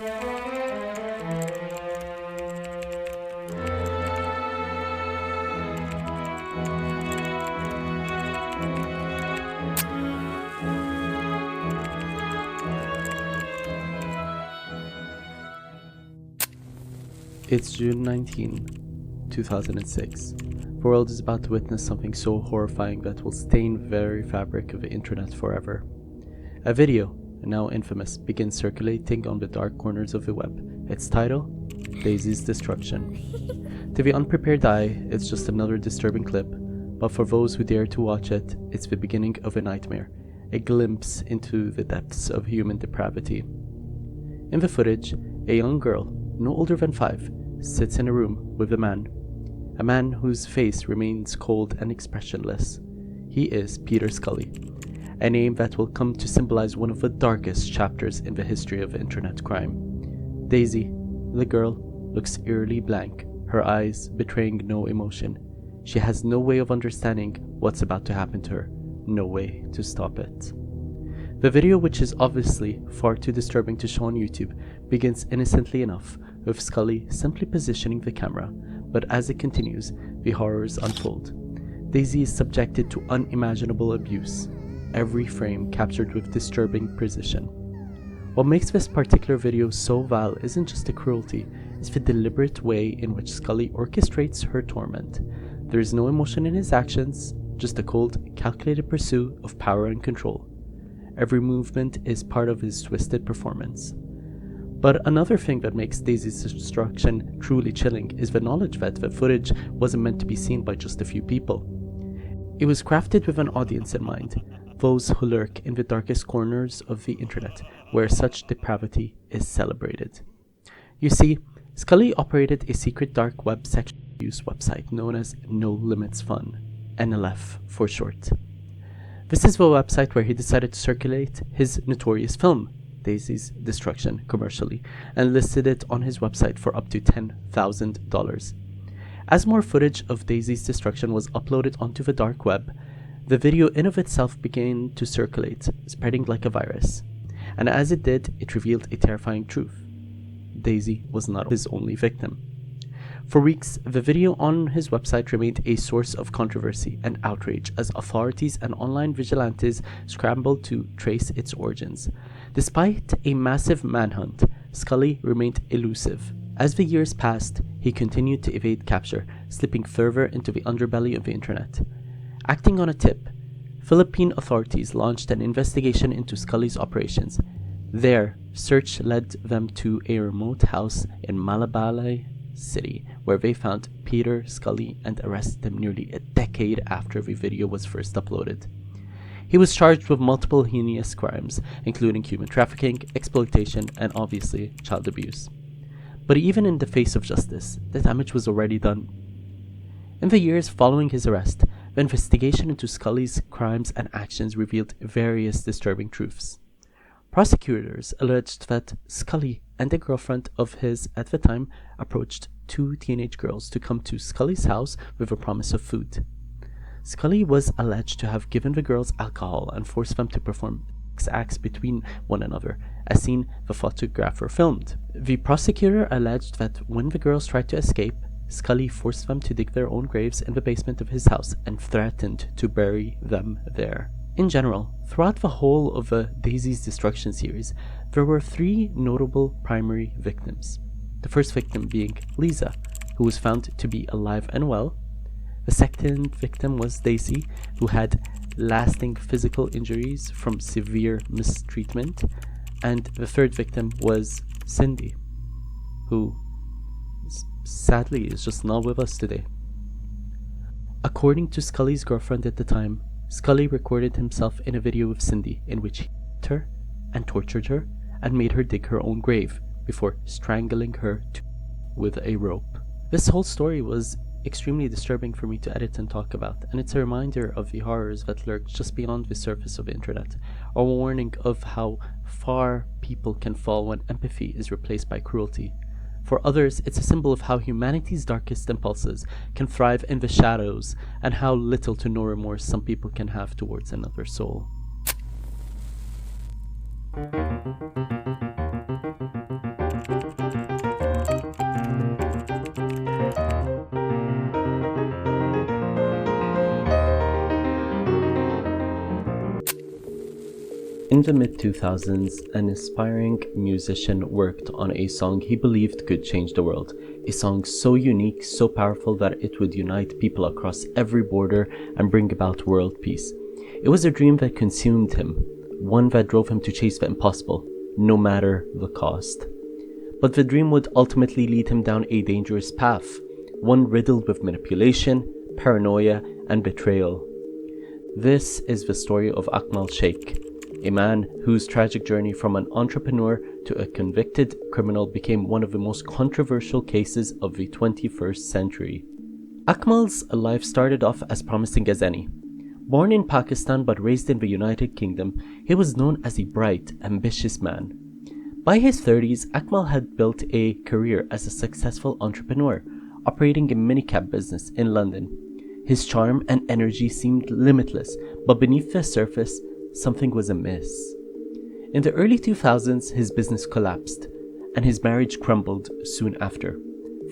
It's June 19, 2006. The world is about to witness something so horrifying that will stain the very fabric of the internet forever. A video, now infamous, begins circulating on the dark corners of the web. Its title? Daisy's Destruction. To the unprepared eye, it's just another disturbing clip, but for those who dare to watch it, it's the beginning of a nightmare, a glimpse into the depths of human depravity. In the footage, a young girl, no older than 5, sits in a room with a man whose face remains cold and expressionless. He is Peter Scully, a name that will come to symbolize one of the darkest chapters in the history of internet crime. Daisy, the girl, looks eerily blank, her eyes betraying no emotion. She has no way of understanding what's about to happen to her, no way to stop it. The video, which is obviously far too disturbing to show on YouTube, begins innocently enough, with Scully simply positioning the camera, but as it continues, the horrors unfold. Daisy is subjected to unimaginable abuse, every frame captured with disturbing precision. What makes this particular video so vile isn't just the cruelty, it's the deliberate way in which Scully orchestrates her torment. There is no emotion in his actions, just a cold, calculated pursuit of power and control. Every movement is part of his twisted performance. But another thing that makes Daisy's destruction truly chilling is the knowledge that the footage wasn't meant to be seen by just a few people. It was crafted with an audience in mind, those who lurk in the darkest corners of the internet, where such depravity is celebrated. You see, Scully operated a secret dark web sexual abuse website known as No Limits Fun, NLF for short. This is the website where he decided to circulate his notorious film, Daisy's Destruction, commercially, and listed it on his website for up to $10,000. As more footage of Daisy's destruction was uploaded onto the dark web, the video in of itself began to circulate, spreading like a virus. And as it did, it revealed a terrifying truth. Daisy was not his only victim. For weeks, the video on his website remained a source of controversy and outrage as authorities and online vigilantes scrambled to trace its origins. Despite a massive manhunt, Scully remained elusive. As the years passed, he continued to evade capture, slipping further into the underbelly of the internet. Acting on a tip, Philippine authorities launched an investigation into Scully's operations. Their search led them to a remote house in Malabalay City, where they found Peter Scully and arrested him nearly a decade after the video was first uploaded. He was charged with multiple heinous crimes, including human trafficking, exploitation, and obviously child abuse. But even in the face of justice, the damage was already done. In the years following his arrest, the investigation into Scully's crimes and actions revealed various disturbing truths. Prosecutors alleged that Scully and a girlfriend of his at the time approached 2 teenage girls to come to Scully's house with a promise of food. Scully was alleged to have given the girls alcohol and forced them to perform sex acts between one another, a scene the photographer filmed. The prosecutor alleged that when the girls tried to escape, Scully forced them to dig their own graves in the basement of his house and threatened to bury them there. In general, throughout the whole of the Daisy's Destruction series, there were 3 notable primary victims. The first victim being Elisa, who was found to be alive and well. The second victim was Daisy, who had lasting physical injuries from severe mistreatment. And the third victim was Cindy, who sadly is just not with us today. According to Scully's girlfriend at the time, Scully recorded himself in a video with Cindy in which he raped her and tortured her and made her dig her own grave before strangling her with a rope. This whole story was extremely disturbing for me to edit and talk about, and it's a reminder of the horrors that lurk just beyond the surface of the internet, a warning of how far people can fall when empathy is replaced by cruelty. For others, it's a symbol of how humanity's darkest impulses can thrive in the shadows and how little to no remorse some people can have towards another soul. In the mid-2000s, an aspiring musician worked on a song he believed could change the world. A song so unique, so powerful that it would unite people across every border and bring about world peace. It was a dream that consumed him, one that drove him to chase the impossible, no matter the cost. But the dream would ultimately lead him down a dangerous path, one riddled with manipulation, paranoia, and betrayal. This is the story of Akmal Shaikh, a man whose tragic journey from an entrepreneur to a convicted criminal became one of the most controversial cases of the 21st century. Akmal's life started off as promising as any. Born in Pakistan but raised in the United Kingdom, he was known as a bright, ambitious man. By his 30s, Akmal had built a career as a successful entrepreneur, operating a minicab business in London. His charm and energy seemed limitless, but beneath the surface, something was amiss. In the early 2000s, his business collapsed, and his marriage crumbled soon after.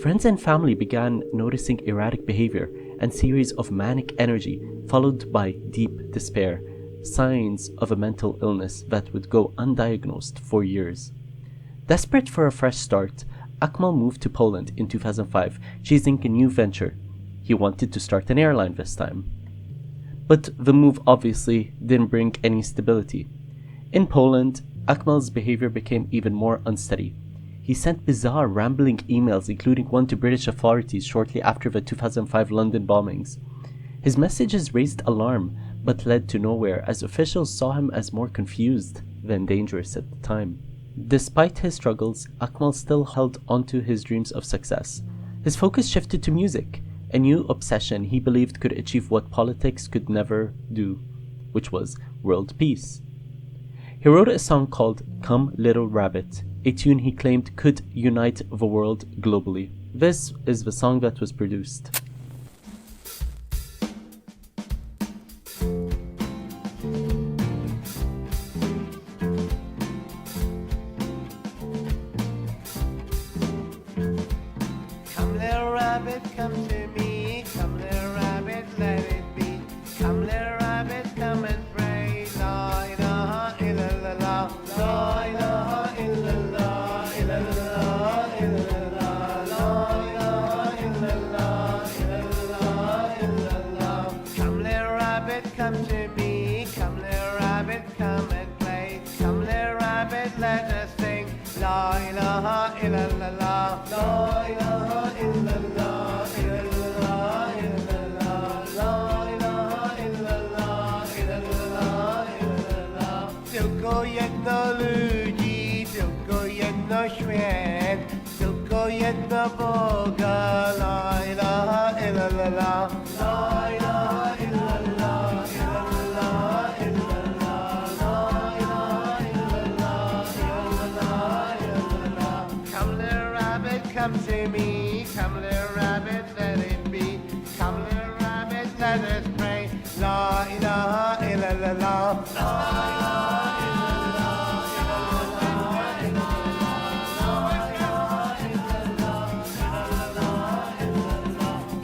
Friends and family began noticing erratic behavior and series of manic energy, followed by deep despair, signs of a mental illness that would go undiagnosed for years. Desperate for a fresh start, Akmal moved to Poland in 2005, chasing a new venture. He wanted to start an airline this time. But the move obviously didn't bring any stability. In Poland, Akmal's behavior became even more unsteady. He sent bizarre, rambling emails, including one to British authorities shortly after the 2005 London bombings. His messages raised alarm, but led to nowhere, as officials saw him as more confused than dangerous at the time. Despite his struggles, Akmal still held onto his dreams of success. His focus shifted to music, a new obsession he believed could achieve what politics could never do, which was world peace. He wrote a song called Come Little Rabbit, a tune he claimed could unite the world globally. This is the song that was produced. Come little rabbit, come to me. Come little rabbit, let it be. Come little rabbit, come and pray. La ilaha illallah. La ilaha illallah. Illallah, illallah. La ilaha illallah. Illallah, illallah. Come little rabbit, come to me. Come little rabbit, come and play. Come little rabbit, let us sing. La ilaha illallah. La ilaha illallah. Illallah, illallah. La ilaha illallah. Illallah, illallah. Tylko jedno ludzi, tylko jedno świat, tylko jedno Boga. La ilaha illallah. La ilaha illallah. Illallah, illallah. La ilaha illallah. Illallah, illallah. Come little rabbit, come to me. Come little rabbit, let it be. Come little rabbit, let us pray. La ilaha illallah. La ilaha illallah.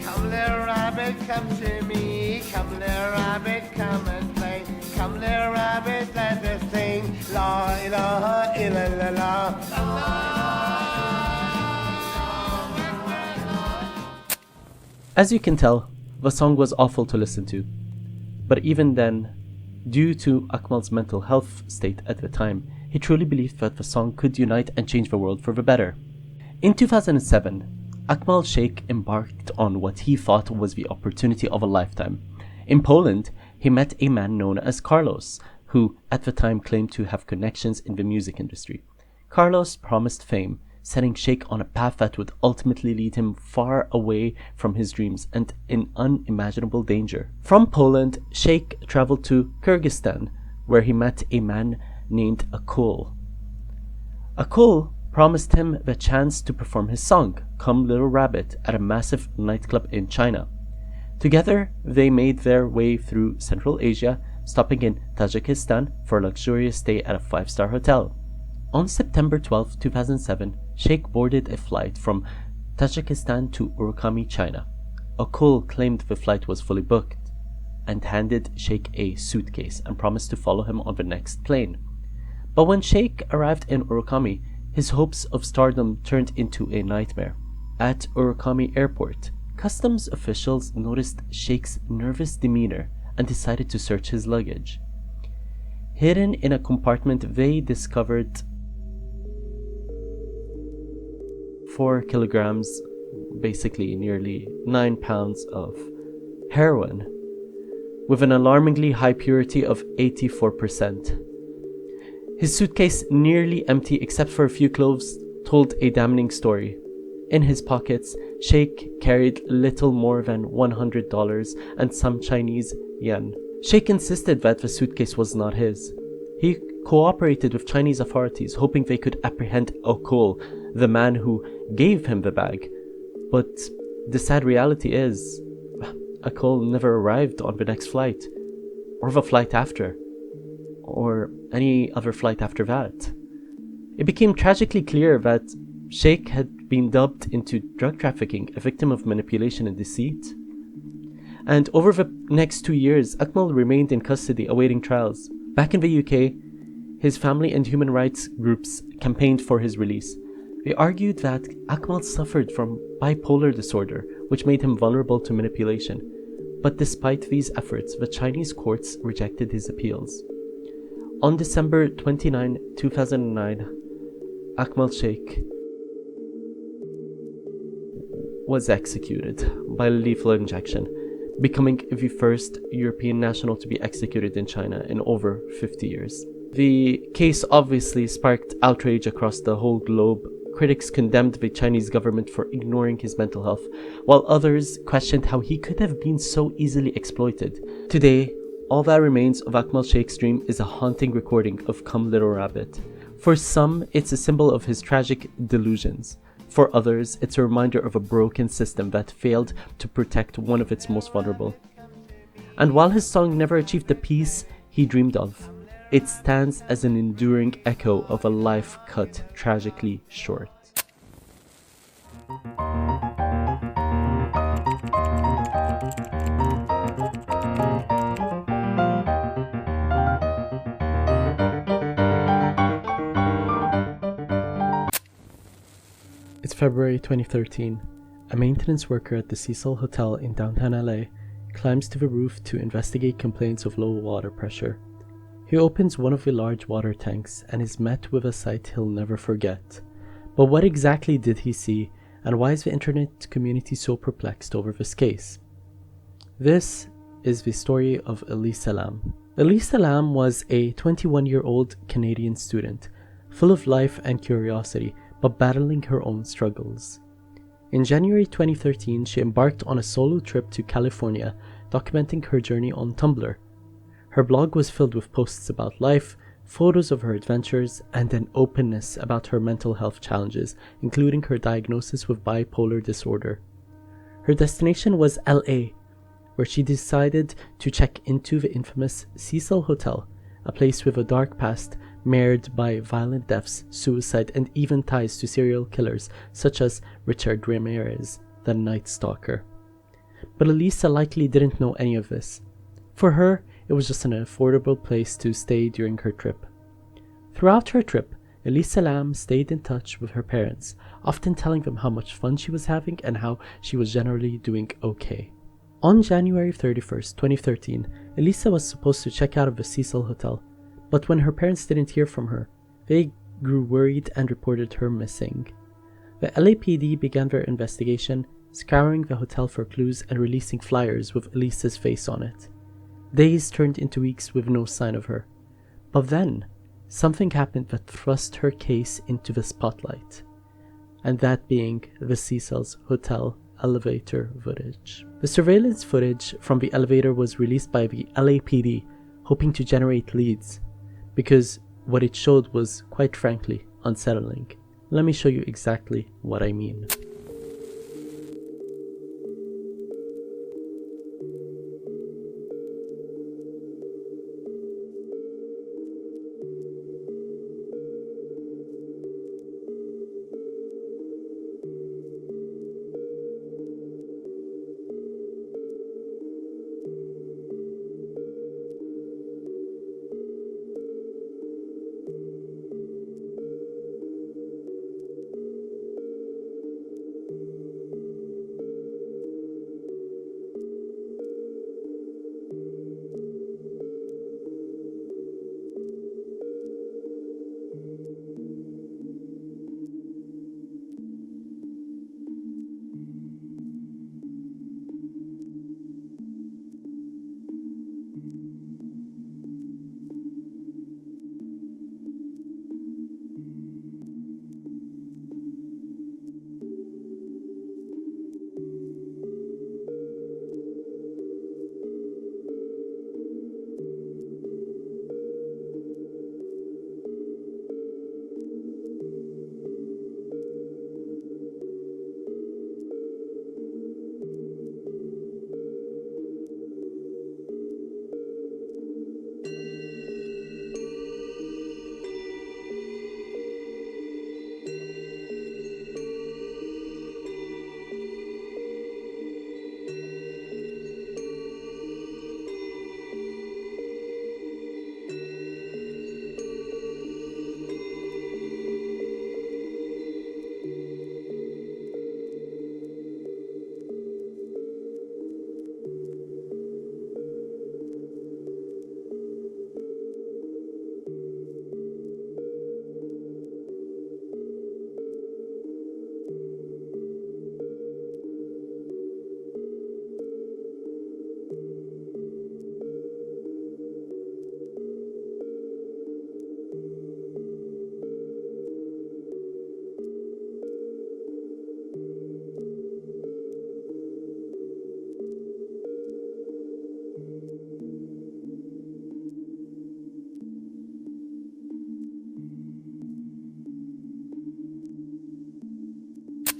Come little rabbit, come to me. Come little rabbit, come and play. Come little rabbit, let us sing. La ilaha illallah. As you can tell, the song was awful to listen to. But even then, due to Akmal's mental health state at the time, he truly believed that the song could unite and change the world for the better. In 2007, Akmal Shaikh embarked on what he thought was the opportunity of a lifetime. In Poland, he met a man known as Carlos, who at the time claimed to have connections in the music industry. Carlos promised fame, setting Shaikh on a path that would ultimately lead him far away from his dreams and in unimaginable danger. From Poland, Shaikh traveled to Kyrgyzstan, where he met a man named Akmal. Akmal promised him the chance to perform his song, Come Little Rabbit, at a massive nightclub in China. Together, they made their way through Central Asia, stopping in Tajikistan for a luxurious stay at a 5-star hotel. On September 12, 2007, Shaikh boarded a flight from Tajikistan to Urumqi, China. Akmal claimed the flight was fully booked and handed Shaikh a suitcase and promised to follow him on the next plane. But when Sheikh arrived in Urakami, his hopes of stardom turned into a nightmare. At Urakami Airport, customs officials noticed Sheikh's nervous demeanor and decided to search his luggage. Hidden in a compartment, they discovered 4 kilograms, basically nearly 9 pounds of heroin, with an alarmingly high purity of 84%. His suitcase, nearly empty except for a few clothes, told a damning story. In his pockets, Sheikh carried little more than $100 and some Chinese yen. Sheikh insisted that the suitcase was not his. He cooperated with Chinese authorities, hoping they could apprehend Akmal, the man who gave him the bag. But the sad reality is, Akmal never arrived on the next flight, or the flight after, or any other flight after that. It became tragically clear that Sheikh had been dubbed into drug trafficking, a victim of manipulation and deceit. And over the next 2 years, Akmal remained in custody awaiting trials. Back in the UK, his family and human rights groups campaigned for his release. They argued that Akmal suffered from bipolar disorder, which made him vulnerable to manipulation. But despite these efforts, the Chinese courts rejected his appeals. On December 29, 2009, Akmal Sheikh was executed by lethal injection, becoming the first European national to be executed in China in over 50 years. The case obviously sparked outrage across the whole globe. Critics condemned the Chinese government for ignoring his mental health, while others questioned how he could have been so easily exploited. Today, all that remains of Akmal Sheikh's dream is a haunting recording of Come Little Rabbit. For some, it's a symbol of his tragic delusions. For others, it's a reminder of a broken system that failed to protect one of its most vulnerable. And while his song never achieved the peace he dreamed of, it stands as an enduring echo of a life cut tragically short. It's February 2013. A maintenance worker at the Cecil Hotel in downtown LA climbs to the roof to investigate complaints of low water pressure. He opens one of the large water tanks and is met with a sight he'll never forget. But what exactly did he see, and why is the internet community so perplexed over this case? This is the story of Elisa Lam. Elisa Lam was a 21-year-old Canadian student, full of life and curiosity, but battling her own struggles. In January 2013, she embarked on a solo trip to California, documenting her journey on Tumblr. Her blog was filled with posts about life, photos of her adventures, and an openness about her mental health challenges, including her diagnosis with bipolar disorder. Her destination was LA, where she decided to check into the infamous Cecil Hotel, a place with a dark past marred by violent deaths, suicide, and even ties to serial killers such as Richard Ramirez, the Night Stalker. But Elisa likely didn't know any of this. For her, it was just an affordable place to stay during her trip. Throughout her trip, Elisa Lam stayed in touch with her parents, often telling them how much fun she was having and how she was generally doing okay. On January 31st, 2013, Elisa was supposed to check out of the Cecil Hotel, but when her parents didn't hear from her, they grew worried and reported her missing. The LAPD began their investigation, scouring the hotel for clues and releasing flyers with Elisa's face on it. Days turned into weeks with no sign of her. But then, something happened that thrust her case into the spotlight, and that being the Cecil's Hotel elevator footage. The surveillance footage from the elevator was released by the LAPD, hoping to generate leads, because what it showed was, quite frankly, unsettling. Let me show you exactly what I mean.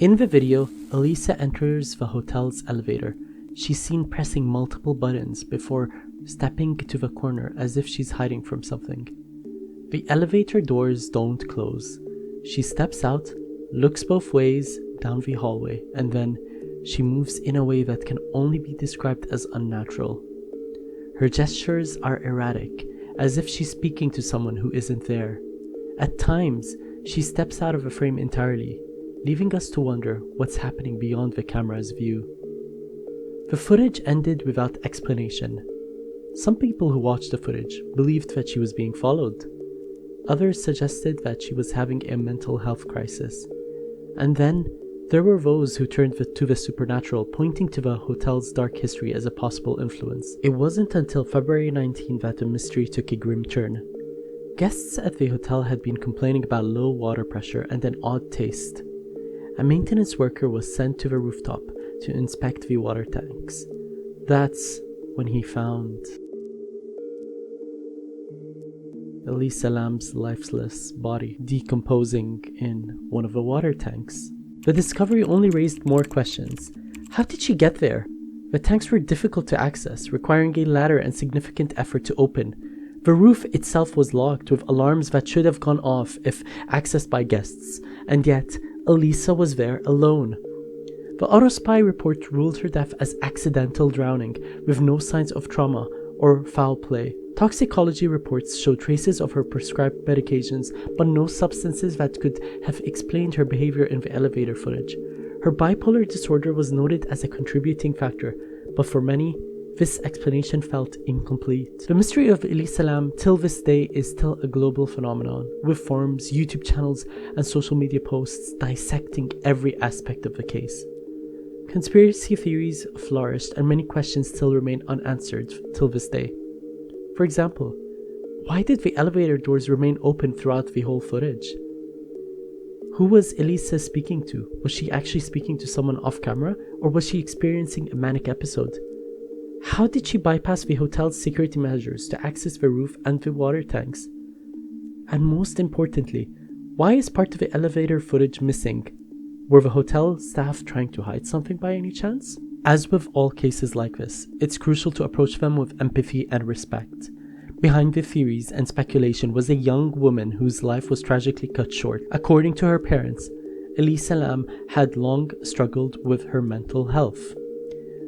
In the video, Elisa enters the hotel's elevator. She's seen pressing multiple buttons before stepping to the corner as if she's hiding from something. The elevator doors don't close. She steps out, looks both ways down the hallway, and then she moves in a way that can only be described as unnatural. Her gestures are erratic, as if she's speaking to someone who isn't there. At times, she steps out of the frame entirely, leaving us to wonder what's happening beyond the camera's view. The footage ended without explanation. Some people who watched the footage believed that she was being followed. Others suggested that she was having a mental health crisis. And then, there were those who turned to the supernatural, pointing to the hotel's dark history as a possible influence. It wasn't until February 19 that the mystery took a grim turn. Guests at the hotel had been complaining about low water pressure and an odd taste. A maintenance worker was sent to the rooftop to inspect the water tanks. That's when he found Elisa Lam's lifeless body decomposing in one of the water tanks. The discovery only raised more questions. How did she get there? The tanks were difficult to access, requiring a ladder and significant effort to open. The roof itself was locked with alarms that should have gone off if accessed by guests, and yet Elisa was there alone. The autopsy report ruled her death as accidental drowning, with no signs of trauma or foul play. Toxicology reports showed traces of her prescribed medications, but no substances that could have explained her behavior in the elevator footage. Her bipolar disorder was noted as a contributing factor, but for many, this explanation felt incomplete. The mystery of Elisa Lam till this day is still a global phenomenon, with forums, YouTube channels, and social media posts dissecting every aspect of the case. Conspiracy theories flourished, and many questions still remain unanswered till this day. For example, why did the elevator doors remain open throughout the whole footage? Who was Elisa speaking to? Was she actually speaking to someone off camera, or was she experiencing a manic episode? How did she bypass the hotel's security measures to access the roof and the water tanks? And most importantly, why is part of the elevator footage missing? Were the hotel staff trying to hide something by any chance? As with all cases like this, it's crucial to approach them with empathy and respect. Behind the theories and speculation was a young woman whose life was tragically cut short. According to her parents, Elisa Lam had long struggled with her mental health.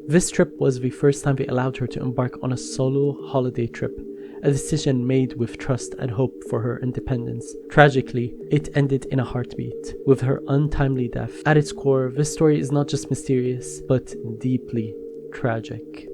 This trip was the first time they allowed her to embark on a solo holiday trip, a decision made with trust and hope for her independence. Tragically, it ended in a heartbeat, with her untimely death. At its core, this story is not just mysterious, but deeply tragic.